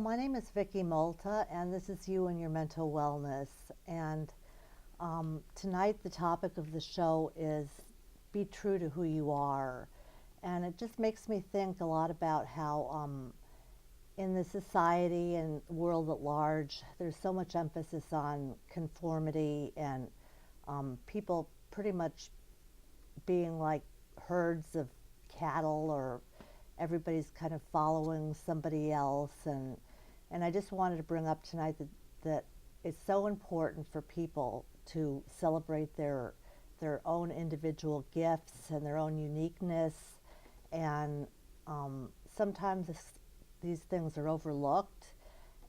my name is Vicki Malta, and this is You and Your Mental Wellness. And tonight, the topic of the show is be true to who you are. And it just makes me think a lot about how, in the society and world at large, there's so much emphasis on conformity and people pretty much being like herds of cattle, or everybody's kind of following somebody else. And I just wanted to bring up tonight that it's so important for people to celebrate their own individual gifts and their own uniqueness. And sometimes these things are overlooked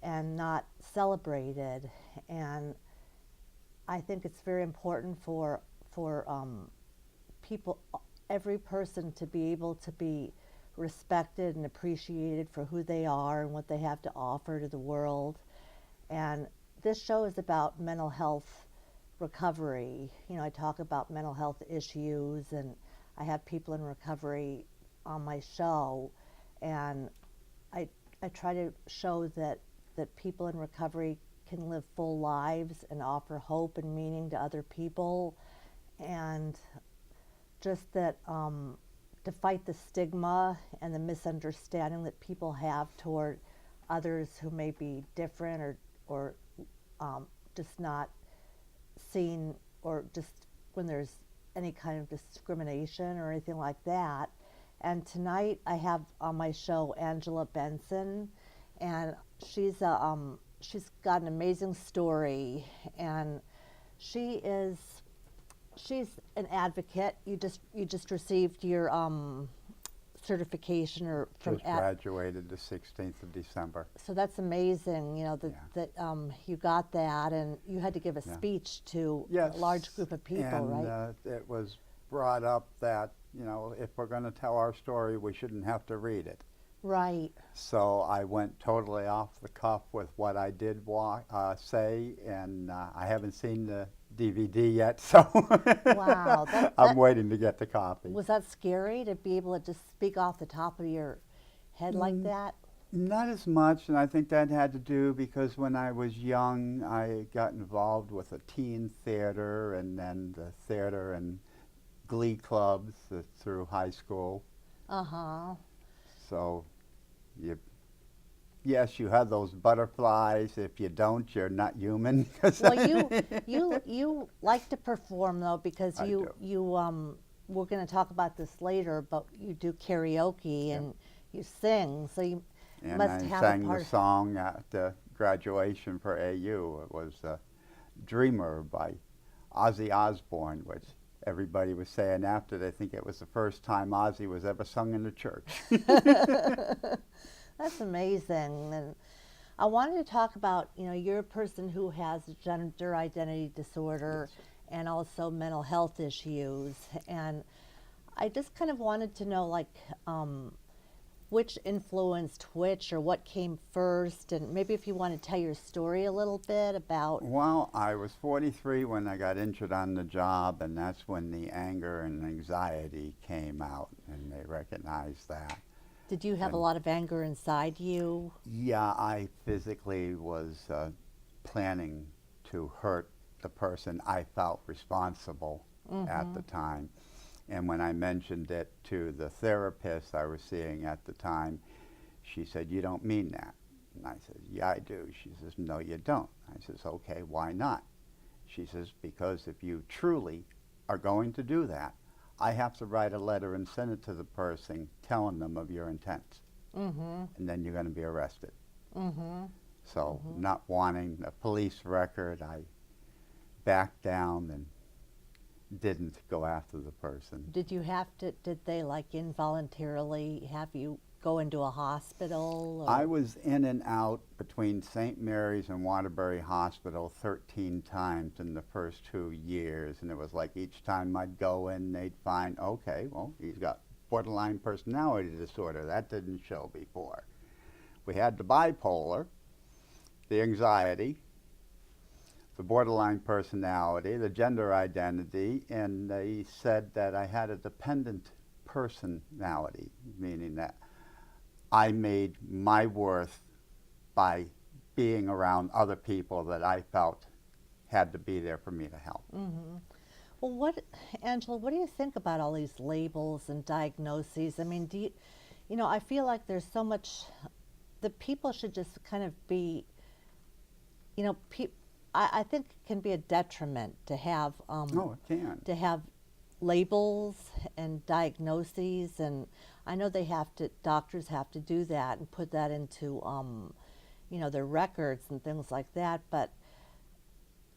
and not celebrated. And I think it's very important for people, every person, to be able to be respected and appreciated for who they are and what they have to offer to the world. And this show is about mental health recovery. You know, I talk about mental health issues, and I have people in recovery on my show, and I try to show that people in recovery can live full lives and offer hope and meaning to other people, and just that to fight the stigma and the misunderstanding that people have toward others who may be different, or just not seen, or just when there's any kind of discrimination or anything like that. And tonight I have on my show Angela Benson, and she's got an amazing story, and she's an advocate. You just received your certification, or from Just graduated the 16th of December. so that's amazing. You know that you got that, and you had to give a speech to Yes. a large group of people, and, right? it was brought up that, you know, if we're going to tell our story, we shouldn't have to read it. Right. So I went totally off the cuff with what I did say, and I haven't seen the DVD yet, so Wow. I'm waiting to get the copy. Was that scary to be able to just speak off the top of your head like that? Not as much, and I think that had to do because when I was young, I got involved with a teen theater, and then the theater and glee clubs through high school. Uh-huh. So, yes, you have those butterflies. If you don't, you're not human. Well, you like to perform, though, because I you we're going to talk about this later, but you do karaoke and you sing, so you And must I have sang a part. the song at the graduation for AU. It was Dreamer by Ozzy Osbourne, which everybody was saying after. They think it was the first time Ozzy was ever sung in the church. That's amazing. And I wanted to talk about, you know, you're a person who has gender identity disorder and also mental health issues. And I just kind of wanted to know, like, which influenced which, or what came first, and maybe if you want to tell your story a little bit about. Well, I was 43 when I got injured on the job, and that's when the anger and anxiety came out, and they recognized that. Did you have a lot of anger inside you? Yeah, I physically was planning to hurt the person I felt responsible at the time. And when I mentioned it to the therapist I was seeing at the time, she said, "You don't mean that." And I said, "Yeah, I do." She says, "No, you don't." I says, "Okay, why not?" She says, "Because if you truly are going to do that, I have to write a letter and send it to the person telling them of your intent. And then you're going to be arrested." So not wanting a police record, I backed down and didn't go after the person. Did you have to, did they like involuntarily have you go into a hospital? Or? I was in and out between St. Mary's and Waterbury Hospital 13 times in the first 2 years, and it was like each time I'd go in, they'd find, okay, well, he's got borderline personality disorder. That didn't show before. We had the bipolar, the anxiety, the borderline personality, the gender identity, and they said that I had a dependent personality, meaning that I made my worth by being around other people that I felt had to be there for me to help. Well, Angela, what do you think about all these labels and diagnoses? I mean, I feel like there's so much that people should just kind of be, I think it can be a detriment to have, Oh, it can. to have labels and diagnoses, and I know doctors have to do that and put that into, their records and things like that, but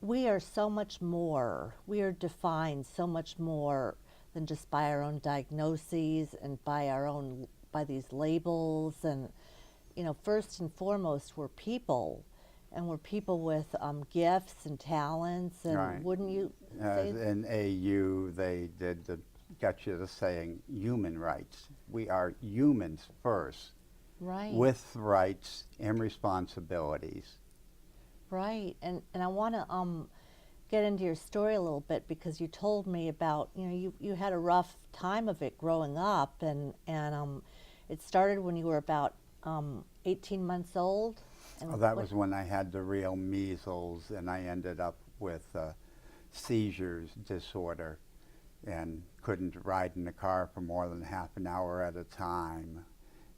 we are so much more. We are defined so much more than just by our own diagnoses and by these labels. And, first and foremost, we're people. And we're people with gifts and talents. And Right. wouldn't you say? In AU, they got you to saying human rights. We are humans first, Right. with rights and responsibilities. Right, and I want to get into your story a little bit because you told me about you had a rough time of it growing up, and it started when you were about 18 months old. And Oh, that was when I had the real measles, and I ended up with seizures disorder, and couldn't ride in the car for more than half an hour at a time.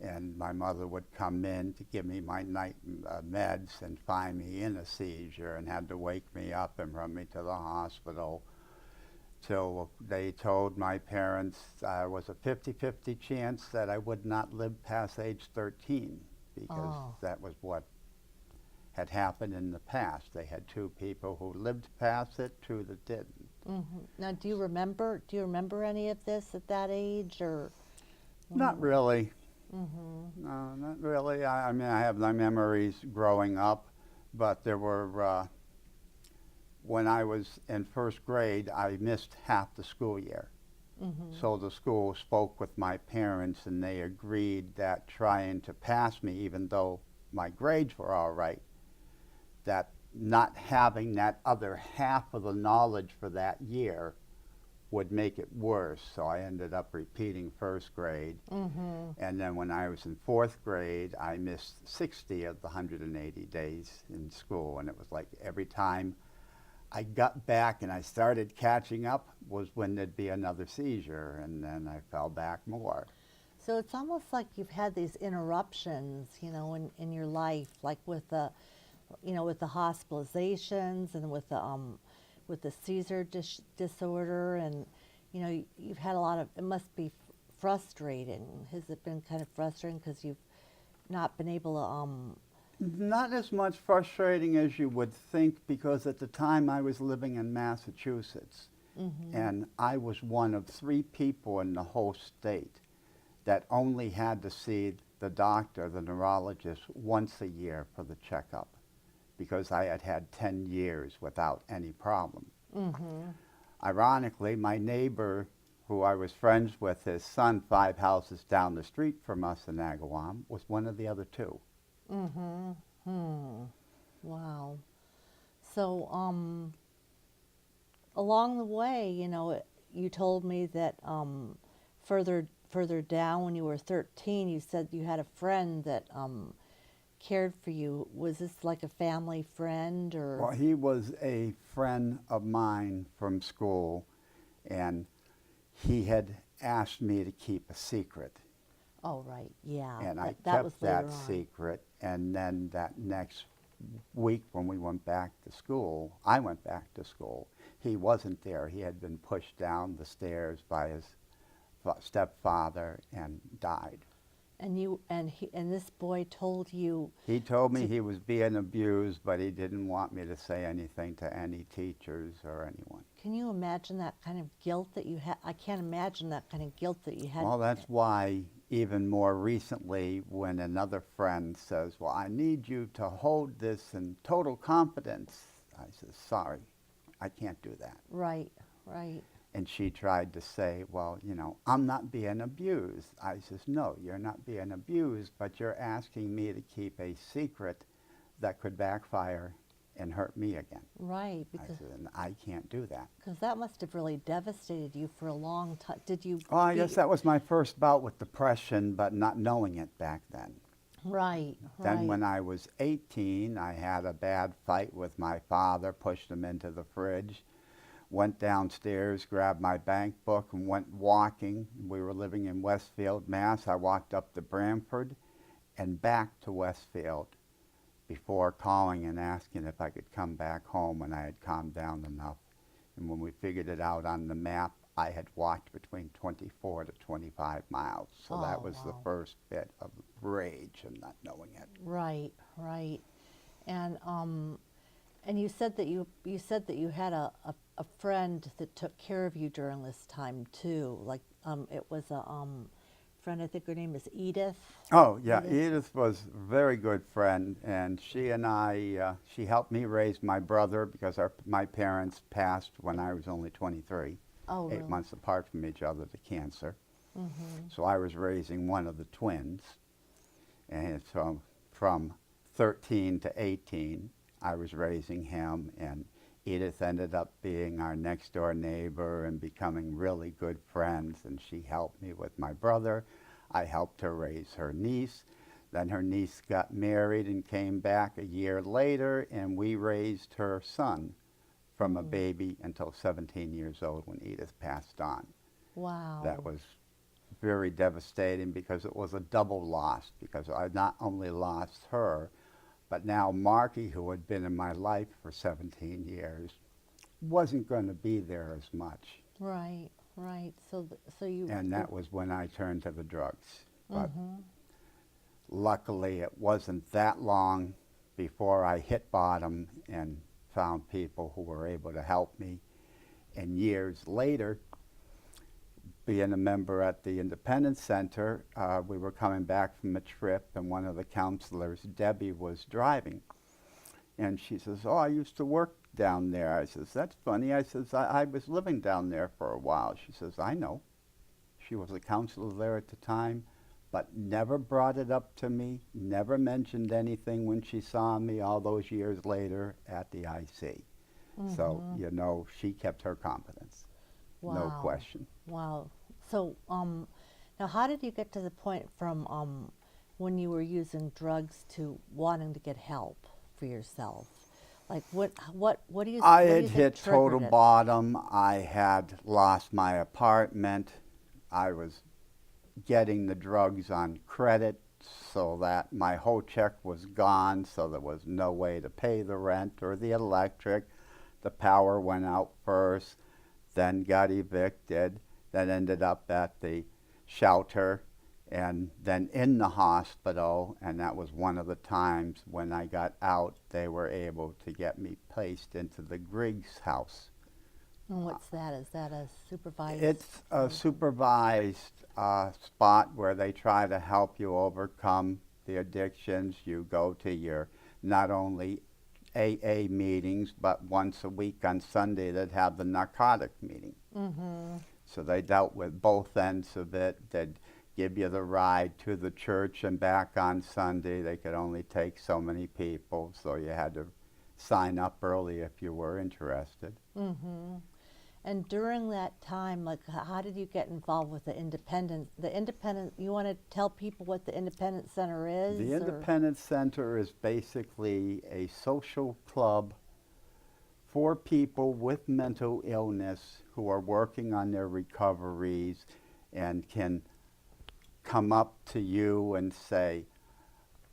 And my mother would come in to give me my night meds and find me in a seizure and had to wake me up and run me to the hospital. So they told my parents it was a 50-50 chance that I would not live past age 13 because that was what had happened in the past. They had 2 people who lived past it, 2 that didn't. Now, do you remember any of this at that age, or? Not really. No, not really. I mean, I have my memories growing up, but there were, when I was in first grade, I missed half the school year. So the school spoke with my parents, and they agreed that trying to pass me, even though my grades were all right, that not having that other half of the knowledge for that year would make it worse. So I ended up repeating first grade. And then when I was in 4th grade, I missed 60 of the 180 days in school. And it was like every time I got back and I started catching up was when there'd be another seizure, and then I fell back more. So it's almost like you've had these interruptions, in your life, like with the hospitalizations and with the seizure disorder, and you've had a lot of. It must be frustrating. Has it been kind of frustrating because you've not been able to? Not as much frustrating as you would think, because at the time I was living in Massachusetts, and I was one of 3 people in the whole state that only had to see the doctor, the neurologist, once a year for the checkup, because I had had 10 years without any problem. Ironically, my neighbor, who I was friends with, his son 5 houses down the street from us in Agawam, was one of the other 2. Wow. So along the way, you told me that further down when you were 13, you said you had a friend that cared for you. Was this like a family friend, or? Well, he was a friend of mine from school, and he had asked me to keep a secret. Oh, right, yeah. And I that was kept that later on. secret, and then that next week when we went back to school, I went back to school. He wasn't there. He had been pushed down the stairs by his stepfather and died. And this boy told you. He told me he was being abused, but he didn't want me to say anything to any teachers or anyone. Can you imagine that kind of guilt that you had? I can't imagine that kind of guilt that you had. Well, that's why even more recently, when another friend says, well, I need you to hold this in total confidence, I said, sorry, I can't do that. Right, right. And she tried to say, well, I'm not being abused. I says, no, you're not being abused, but you're asking me to keep a secret that could backfire and hurt me again. Right, I said, and I can't do that. because that must have really devastated you for a long time. Did you? Oh, I guess that was my first bout with depression, but not knowing it back then. Right, Then when right. I was 18, I had a bad fight with my father, pushed him into the fridge, went downstairs, grabbed my bank book, and went walking. We were living in Westfield, Mass. I walked up to Branford and back to Westfield before calling and asking if I could come back home when I had calmed down enough. And when we figured it out on the map, I had walked between 24 to 25 miles. So that Oh, was the wow. first bit of rage and not knowing it. Right, right. And and you said that you had a friend that took care of you during this time too. Like it was a friend, I think her name is Edith. Oh, yeah, Edith. Edith was a very good friend, and she and she helped me raise my brother because my parents passed when I was only 23, Oh, eight really? months apart from each other to cancer. Mm-hmm. So I was raising one of the twins, and so from 13 to 18, I was raising him, and Edith ended up being our next door neighbor and becoming really good friends, and she helped me with my brother. I helped her raise her niece. Then her niece got married and came back a year later, and we raised her son from a Mm. baby until 17 years old when Edith passed on. That Wow. was very devastating because it was a double loss, because I not only lost her, but now Marky, who had been in my life for 17 years, wasn't going to be there as much. Right, right. So so you And the that was when I turned to the drugs. But mm-hmm. luckily, it wasn't that long before I hit bottom and found people who were able to help me. And years later, being a member at the Independence Center, we were coming back from a trip, and one of the counselors, Debbie, was driving. And she says, "Oh, I used to work down there." I says, "That's funny." I says, I was living down there for a while." She says, "I know." She was a counselor there at the time, but never brought it up to me, never mentioned anything when she saw me all those years later at the IC. So, Mm-hmm. she kept her confidence, no Wow. question. Wow. So now how did you get to the point from when you were using drugs to wanting to get help for yourself? Like I what do had you think hit total triggered it? bottom. I had lost my apartment. I was getting the drugs on credit so that my whole check was gone, so there was no way to pay the rent or the electric. The power went out first, then got evicted, then ended up at the shelter, and then in the hospital. And that was one of the times when I got out, they were able to get me placed into the Griggs house. And what's that? Is that a supervised It's a housing? supervised spot where they try to help you overcome the addictions. You go to your not only AA meetings, but once a week on Sunday they'd have the narcotic meeting. Mm-hmm. So they dealt with both ends of it. They'd give you the ride to the church and back on Sunday. They could only take so many people, so you had to sign up early if you were interested. Mm-hmm. And during that time, like, how did you get involved with the independent? The independent. You want to tell people what the Independent Center The is, or? Independence Center is basically a social club for people with mental illness who are working on their recoveries and can come up to you and say,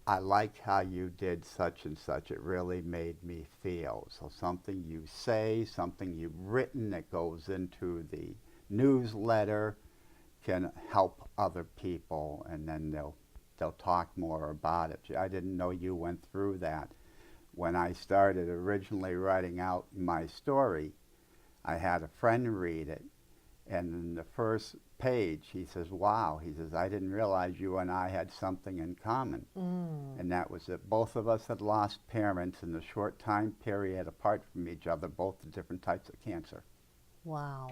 "I like how you did such and such. It really made me feel." So something you say, something you've written that goes into the newsletter can help other people, and then they'll talk more about it. I didn't know you went through that. When I started originally writing out my story, I had a friend read it, and in the first page, he says, "Wow," he says, "I didn't realize you and I had something in common." Mm. And that was that both of us had lost parents in a short time period apart from each other, both to different types of cancer. Wow.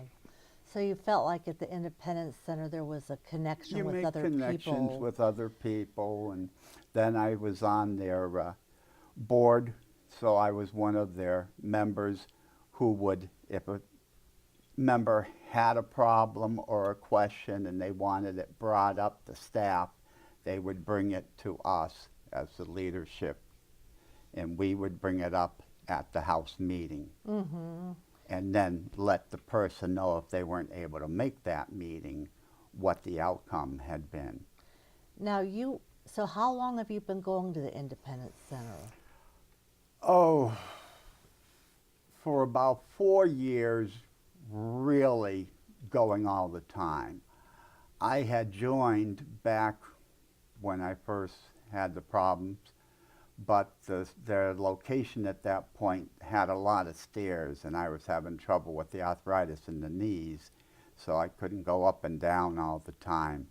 So you felt like at the Independence Center there was a connection You with make other connections people. with other people, and then I was on their board, so I was one of their members who would, if a member had a problem or a question and they wanted it brought up to staff, they would bring it to us as the leadership, and we would bring it up at the House meeting. And then let the person know if they weren't able to make that meeting, what the outcome had been. Now so how long have you been going to the Independence Center? Oh, for about 4 years, really going all the time. I had joined back when I first had the problems, but their location at that point had a lot of stairs, and I was having trouble with the arthritis in the knees, so I couldn't go up and down all the time.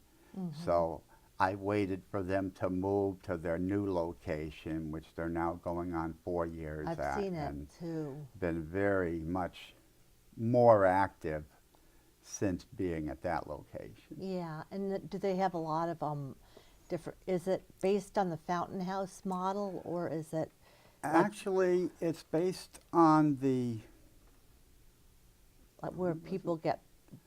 So I waited for them to move to their new location, which they're now going on 4 years I've at. seen it and too. been very much more active since being at that location. Yeah, and do they have a lot of different? Is it based on the Fountain House model, or is it? Actually, it's based on the Like where people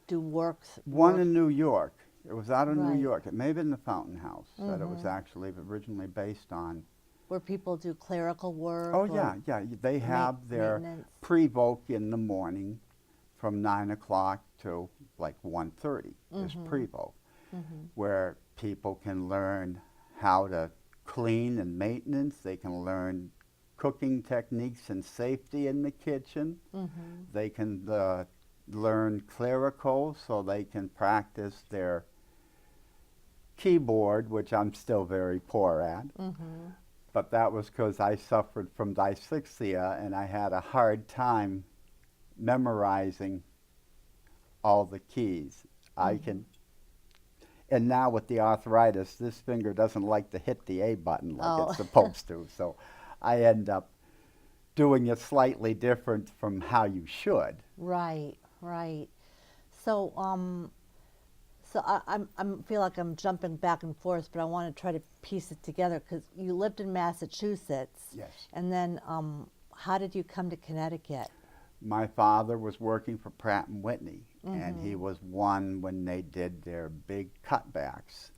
do works? one in New York. It was out of Right. New York. It may have been the Fountain House that it was actually originally based on. Where people do clerical work? Oh, or yeah. They have their maintenance? pre-voc in the morning from 9 o'clock to like 1:30 is pre-voc, where people can learn how to clean and maintenance. They can learn cooking techniques and safety in the kitchen. They can learn clerical, so they can practice their keyboard, which I'm still very poor at. But that was because I suffered from dyslexia, and I had a hard time memorizing all the keys. I can, and now with the arthritis, this finger doesn't like to hit the A button like it's supposed to. So I end up doing it slightly different from how you should. Right, right. So, I feel like I'm jumping back and forth, but I want to try to piece it together because you lived in Massachusetts. Yes. And then, how did you come to Connecticut? My father was working for Pratt and Whitney, and he was one when they did their big cutbacks.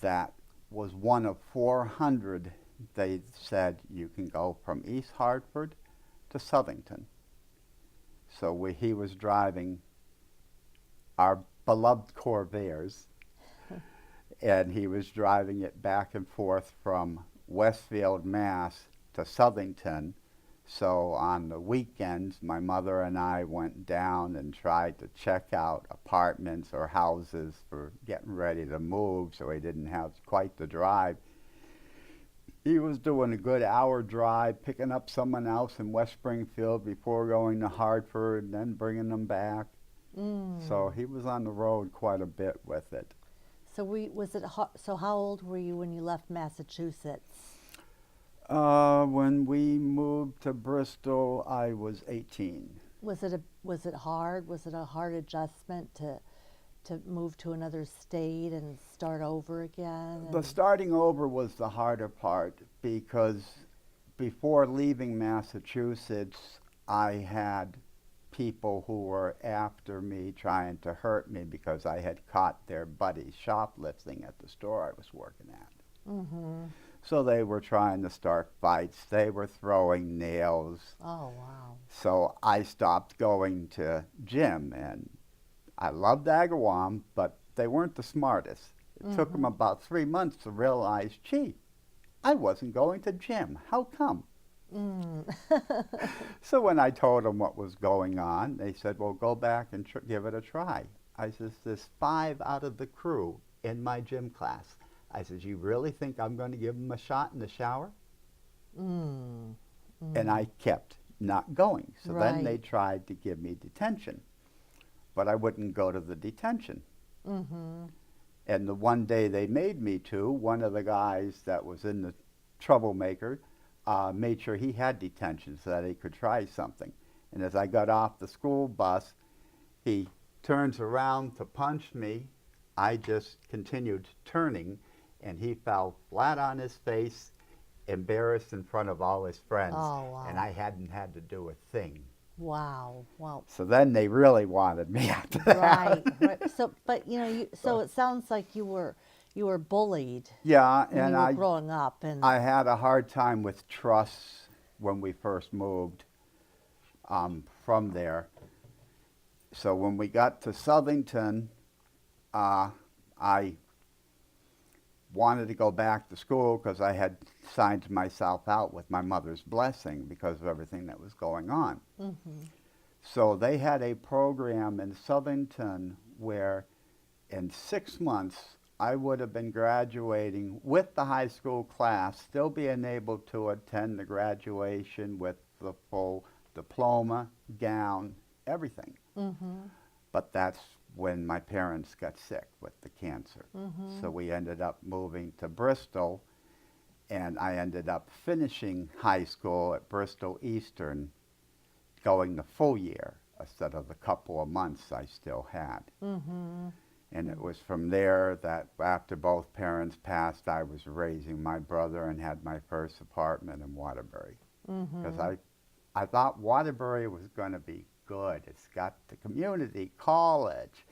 That was one of 400. They said you can go from East Hartford to Southington. So he was driving our beloved Corvairs, and he was driving it back and forth from Westfield, Mass to Southington. So on the weekends, my mother and I went down and tried to check out apartments or houses for getting ready to move, so he didn't have quite the drive. He was doing a good hour drive, picking up someone else in West Springfield before going to Hartford and then bringing them back. So he was on the road quite a bit with it. So so how old were you when you left Massachusetts? When we moved to Bristol, I was 18. Was it hard? Was it a hard adjustment to move to another state and start over again? The starting over was the harder part because before leaving Massachusetts, I had people who were after me trying to hurt me because I had caught their buddies shoplifting at the store I was working at. So they were trying to start fights. They were throwing nails. Oh, wow. So I stopped going to gym, and I loved Agawam, but they weren't the smartest. It took them about 3 months to realize, gee, I wasn't going to gym. How come? So when I told them what was going on, they said, well, go back and give it a try. I says, there's 5 out of the crew in my gym class. I says, you really think I'm going to give them a shot in the shower? And I kept not going. So then they tried to give me detention, but I wouldn't go to the detention. And the one day they made me to, one of the guys that was in the troublemaker made sure he had detention so that he could try something. And as I got off the school bus, he turns around to punch me. I just continued turning, and he fell flat on his face, embarrassed in front of all his friends. Oh, wow. And I hadn't had to do a thing. Wow. Wow. So then they really wanted me after that. Right. So, but so it sounds like you were you were bullied Yeah, when and you were growing up, and I had a hard time with trusts when we first moved from there. So when we got to Southington, I wanted to go back to school because I had signed myself out with my mother's blessing because of everything that was going on. So they had a program in Southington where in 6 months I would have been graduating with the high school class, still being able to attend the graduation with the full diploma, gown, everything. But that's when my parents got sick with the cancer. So we ended up moving to Bristol, and I ended up finishing high school at Bristol Eastern, going the full year instead of the couple of months I still had. And it was from there that after both parents passed, I was raising my brother and had my first apartment in Waterbury. Because I thought Waterbury was going to be good. It's got the community college.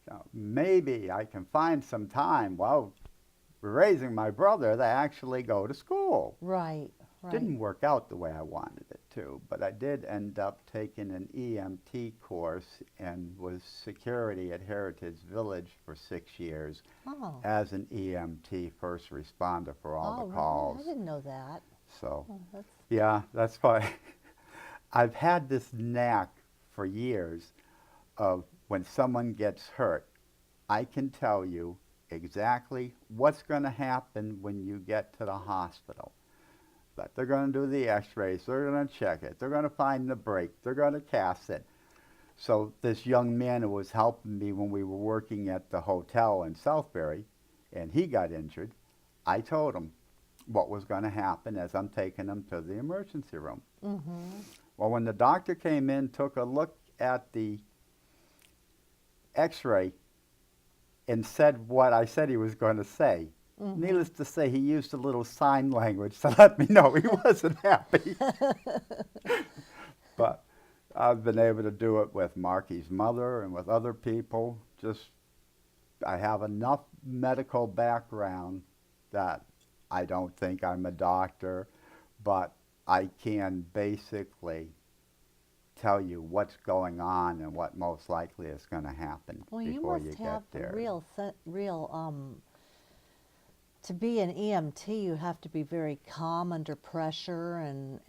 So maybe I can find some time while raising my brother to actually go to school. right, Didn't work out the way I wanted it to, but I did end up taking an EMT course and was security at Heritage Village for 6 years Oh, as an EMT first responder for all the right. calls. I didn't know that. So, Oh, that's yeah, that's why I've had this knack for years of when someone gets hurt, I can tell you exactly what's going to happen when you get to the hospital. That they're going to do the x-rays, they're going to check it, they're going to find the break, they're going to cast it. So this young man who was helping me when we were working at the hotel in Southbury, and he got injured, I told him what was going to happen as I'm taking him to the emergency room. Well, when the doctor came in, took a look at the x-ray and said what I said he was going to say, needless to say, he used a little sign language to let me know he wasn't happy. But I've been able to do it with Marky's mother and with other people. Just, I have enough medical background that I don't think I'm a doctor, but I can basically tell you what's going on and what most likely is going to happen well. You before you must get have there. real. To be an EMT, you have to be very calm under pressure, and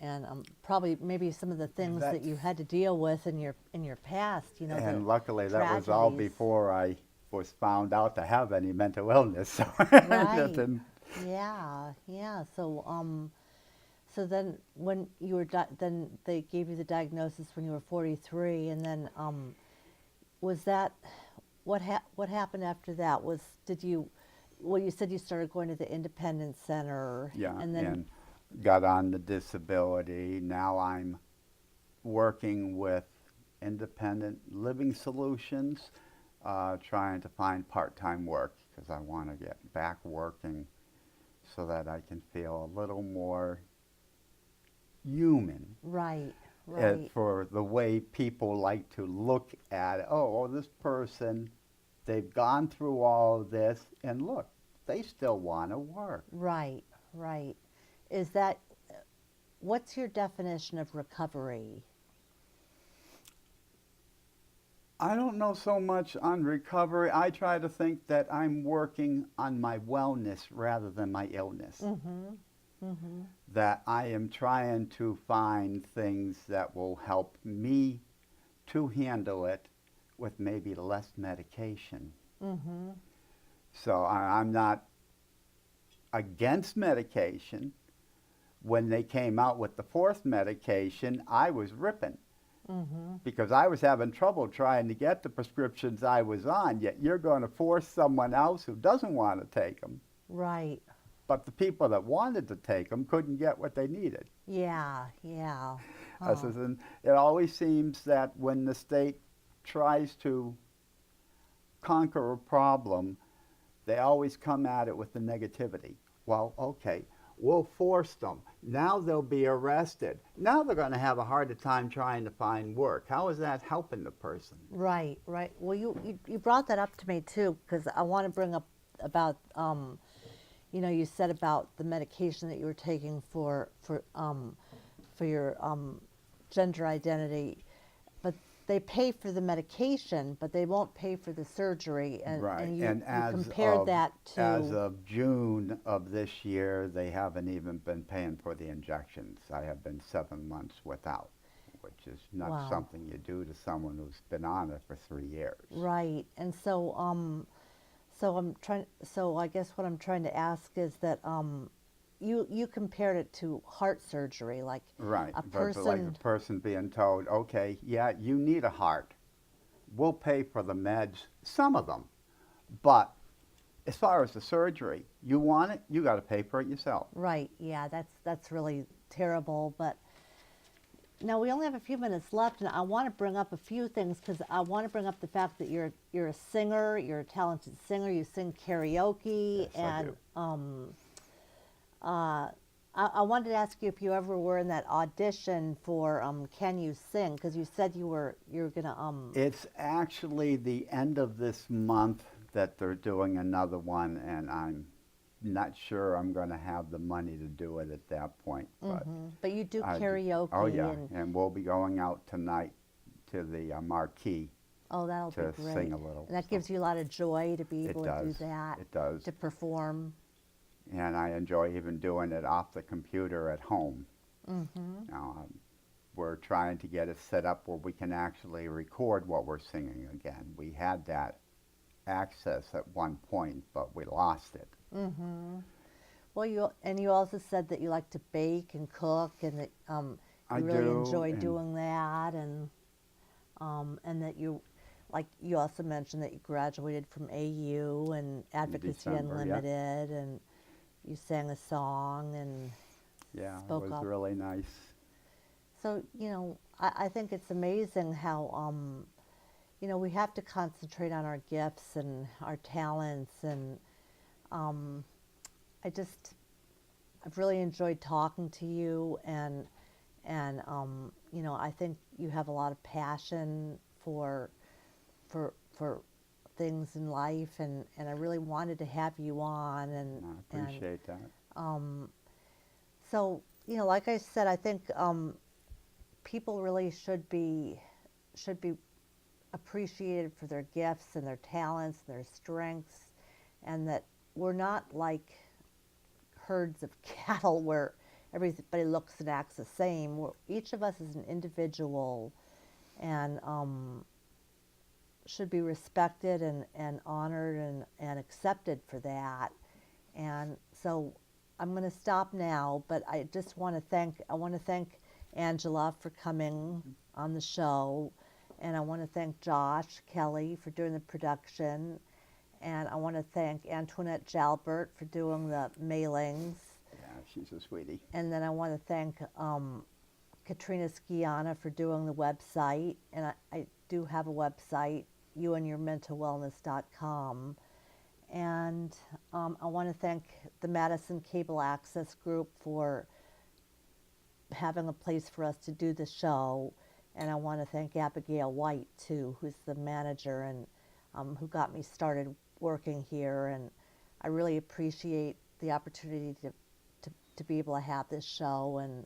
probably maybe some of the things that you That's- had to deal with in your past. You know, And the luckily, that was all tragedies. before I was found out to have any mental illness. So Right. didn't- Yeah, yeah. So then when you were then they gave you the diagnosis when you were 43, and then was that what happened after that? Did you well, you said you started going to the Independence Center, yeah, and then and got on the disability. Now I'm working with Independent Living Solutions, trying to find part-time work because I want to get back working so that I can feel a little more human. right, And right, for the way people like to look at it. Oh, this person, they've gone through all of this, and look, they still want to work. right, right. Is that what's your definition of recovery? I don't know so much on recovery. I try to think that I'm working on my wellness rather than my illness. That I am trying to find things that will help me to handle it with maybe less medication. So I'm not against medication. When they came out with the fourth medication, I was ripping because I was having trouble trying to get the prescriptions I was on, yet you're going to force someone else who doesn't want to take them. Right. But the people that wanted to take them couldn't get what they needed. Yeah, yeah. I says, and it always seems that when the state tries to conquer a problem, they always come at it with the negativity. Well, okay, we'll force them. Now they'll be arrested. Now they're going to have a harder time trying to find work. How is that helping the person? Right, right. Well, you brought that up to me too, because I want to bring up you said about the medication that you were taking for your gender identity, but they pay for the medication, but they won't pay for the surgery, Right, and you, and you compared that to as of June of this year, they haven't even been paying for the injections. I have been 7 months without, which is not Wow. something you do to someone who's been on it for 3 years. right, and so I guess what I'm trying to ask is that you compared it to heart surgery, like Right, a but like a person. person being told, okay, yeah, you need a heart. We'll pay for the meds, some of them, but as far as the surgery, you want it, you got to pay for it yourself. Right, yeah, that's really terrible. But now we only have a few minutes left, and I want to bring up a few things because I want to bring up the fact that you're a singer, you're a talented singer, you sing karaoke, Yes, I and do. I wanted to ask you if you ever were in that audition for Can You Sing? Because you said you were gonna It's actually the end of this month that they're doing another one, and I'm not sure I'm going to have the money to do it at that point. But but you do I d- karaoke. Oh yeah, And and we'll be going out tonight to the Marquee oh, that'll to be great. sing a little. And that so gives you a lot of joy to be it able to do does. that, It does, to perform. and I enjoy even doing it off the computer at home. Now, we're trying to get it set up where we can actually record what we're singing again. We had that access at one point, but we lost it. Well, you also said that you like to bake and cook, and that I you really do, enjoy and doing that, and that you also mentioned that you graduated from AU and Advocacy December, yeah. Unlimited, and you sang a song and yeah, it spoke was up. really nice. So I think it's amazing how we have to concentrate on our gifts and our talents, and I've really enjoyed talking to you, and I think you have a lot of passion for for things in life, and I really wanted to have you on, and I appreciate that. so like I said, I think people really should be appreciated for their gifts and their talents and their strengths, and that we're not like herds of cattle where everybody looks and acts the same. Each of us is an individual, and should be respected and honored and accepted for that. And so I'm going to stop now, but I just want to thank Angela for coming on the show, and I want to thank Josh Kelly for doing the production, and I want to thank Antoinette Jalbert for doing the mailings, Yeah, she's a sweetie. and then I want to thank Katrina Skiana for doing the website, and I do have a website, youandyourmentalwellness.com. And I want to thank the Madison Cable Access Group for having a place for us to do the show. And I want to thank Abigail White, too, who's the manager and who got me started working here. And I really appreciate the opportunity to be able to have this show. And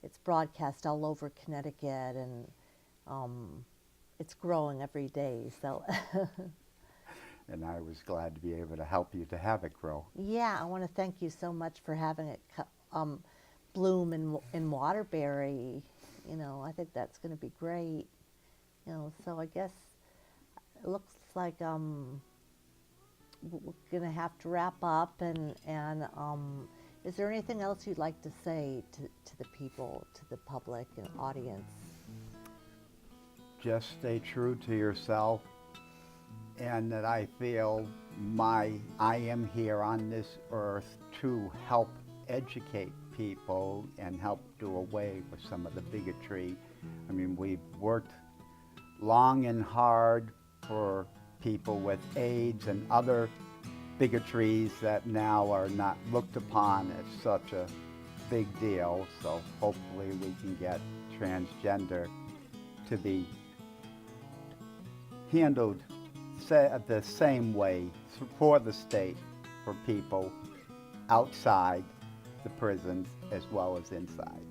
it's broadcast all over Connecticut, and it's growing every day. So. And I was glad to be able to help you to have it grow. Yeah, I want to thank you so much for having it bloom in Waterbury. I think that's going to be great. So I guess it looks like we're going to have to wrap up. And is there anything else you'd like to say to the people, to the public and audience? Just stay true to yourself, and that I feel I am here on this earth to help educate people and help do away with some of the bigotry. I mean, we've worked long and hard for people with AIDS and other bigotries that now are not looked upon as such a big deal. So hopefully we can get transgender to be handled the same way for the state for people outside the prisons as well as inside.